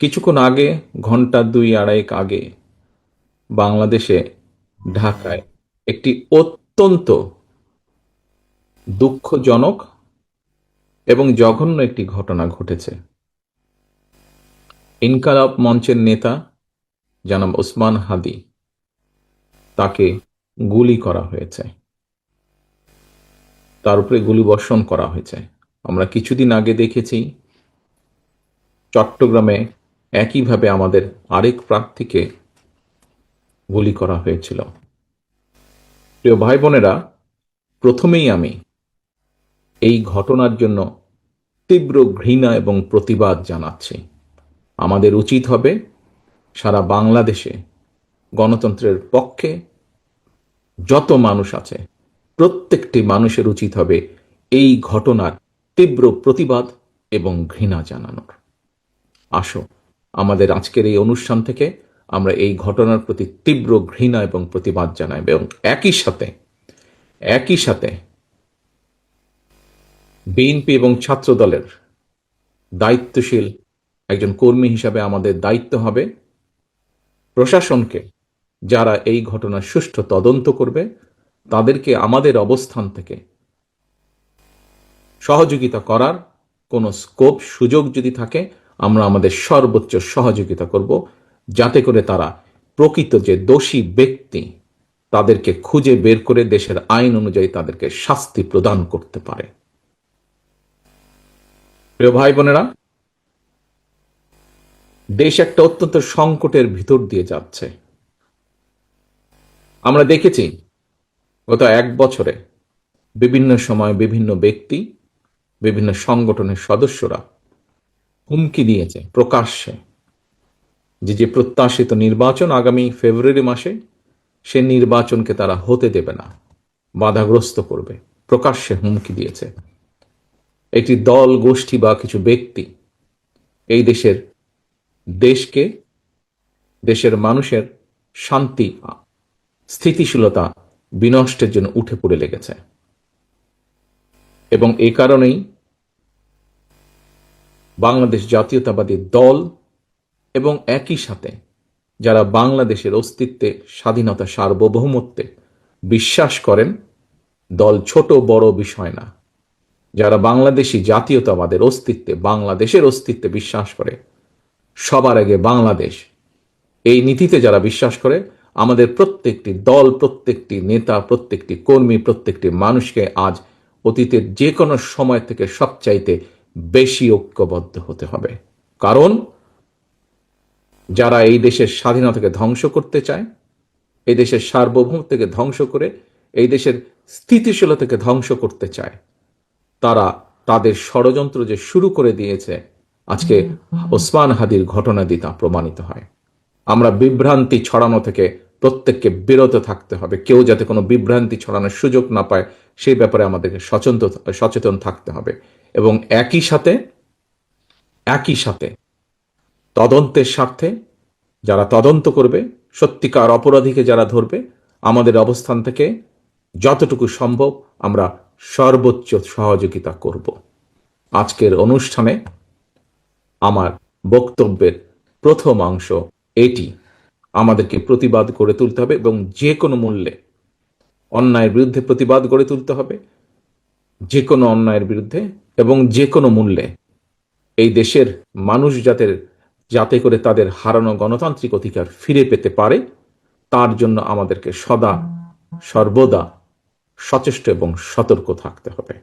কিছুক্ষণ আগে, ঘন্টা দুই আড়াইক আগে, বাংলাদেশে ঢাকায় একটি অত্যন্ত দুঃখজনক এবং জঘন্য একটি ঘটনা ঘটেছে। ইনকালাব মঞ্চের নেতা জনাব ওসমান হাদি, তাকে গুলি করা হয়েছে, তার উপরে গুলিবর্ষণ করা হয়েছে। আমরা কিছুদিন আগে দেখেছি চট্টগ্রামে একইভাবে আমাদের আরেক প্রার্থীকে গুলি করা হয়েছিল। প্রিয় ভাই বোনেরা, প্রথমেই আমি এই ঘটনার জন্য তীব্র ঘৃণা এবং প্রতিবাদ জানাচ্ছি। আমাদের উচিত হবে সারা বাংলাদেশে গণতন্ত্রের পক্ষে যত মানুষ আছে প্রত্যেকটি মানুষের উচিত হবে এই ঘটনার তীব্র প্রতিবাদ এবং ঘৃণা জানানোর। আসো, আমাদের আজকের এই অনুষ্ঠান থেকে আমরা এই ঘটনার প্রতি তীব্র ঘৃণা এবং প্রতিবাদ জানাই এবং একই সাথে বিএনপি এবং ছাত্র দলের দায়িত্বশীল একজন কর্মী হিসাবে আমাদের দায়িত্ব হবে প্রশাসনকে, যারা এই ঘটনার সুষ্ঠু তদন্ত করবে, তাদেরকে আমাদের অবস্থান থেকে সহযোগিতা করার কোনো স্কোপ সুযোগ যদি থাকে, আমরা আমাদের সর্বোচ্চ সহযোগিতা করব, যাতে করে তারা প্রকৃত যে দোষী ব্যক্তি তাদেরকে খুঁজে বের করে দেশের আইন অনুযায়ী তাদেরকে শাস্তি প্রদান করতে পারে। প্রিয় ভাই বোনেরা, দেশ একটা অত্যন্ত সংকটের ভিতর দিয়ে যাচ্ছে। আমরা দেখেছি গত এক বছরে বিভিন্ন সময় বিভিন্ন ব্যক্তি, বিভিন্ন সংগঠনের সদস্যরা হুমকি দিয়েছে প্রকাশ্যে যে প্রত্যাশিত নির্বাচন আগামী ফেব্রুয়ারি মাসে, সে নির্বাচনকে তারা হতে দেবে না, বাধাগ্রস্ত করবে। প্রকাশ্যে হুমকি দিয়েছে। একটি দল, গোষ্ঠী বা কিছু ব্যক্তি এই দেশকে, দেশের মানুষের শান্তি, স্থিতিশীলতা বিনষ্টের জন্য উঠে পড়ে লেগেছে। এবং এই কারণেই বাংলাদেশ জাতীয়তাবাদী দল এবং একই সাথে যারা বাংলাদেশের অস্তিত্বে, স্বাধীনতা, সার্বভৌমত্বে বিশ্বাস করেন, দল ছোট বড় বিষয় না, যারা বাংলাদেশি জাতীয়তাবাদের অস্তিত্বে, বাংলাদেশের অস্তিত্বে বিশ্বাস করে, সবার আগে বাংলাদেশ, এই নীতিতে যারা বিশ্বাস করে, আমাদের প্রত্যেকটি দল, প্রত্যেকটি নেতা, প্রত্যেকটি কর্মী, প্রত্যেকটি মানুষকে আজ অতীতের যে কোনো সময় থেকে সবচাইতে বেশি ঐক্যবদ্ধ হতে হবে। কারণ যারা এই দেশের স্বাধীনতাকে ধ্বংস করতে চায়, এই দেশের সার্বভৌমত্বকে ধ্বংস করে এই দেশের স্থিতিশীলতাকে ধ্বংস করতে চায়, তারা তাদের ষড়যন্ত্র যে শুরু করে দিয়েছে, আজকে ওসমান হাদির ঘটনা দিয়ে তা প্রমাণিত হয়। আমরা বিভ্রান্তি ছড়ানো থেকে প্রত্যেককে বিরত থাকতে হবে। কেউ যাতে কোনো বিভ্রান্তি ছড়ানোর সুযোগ না পায়, সেই ব্যাপারে আমাদেরকে সচেতন থাকতে হবে। এবং একই সাথে তদন্তের স্বার্থে যারা তদন্ত করবে, সত্যিকার অপরাধীকে যারা ধরবে, আমাদের অবস্থান থেকে যতটুকু সম্ভব আমরা সর্বোচ্চ সহযোগিতা করব। আজকের অনুষ্ঠানে আমার বক্তব্যের প্রথম অংশ এটি। আমাদেরকে প্রতিবাদ গড়ে তুলতে হবে এবং যে কোনো মূল্যে অন্যায়ের বিরুদ্ধে প্রতিবাদ গড়ে তুলতে হবে, যে কোনো অন্যায়ের বিরুদ্ধে, এবং যে কোনো মূল্যে এই দেশের মানুষ যাতে করে তাদের হারানো গণতান্ত্রিক অধিকার ফিরে পেতে পারে, তার জন্য আমাদেরকে সর্বদা সচেষ্ট এবং সতর্ক থাকতে হবে।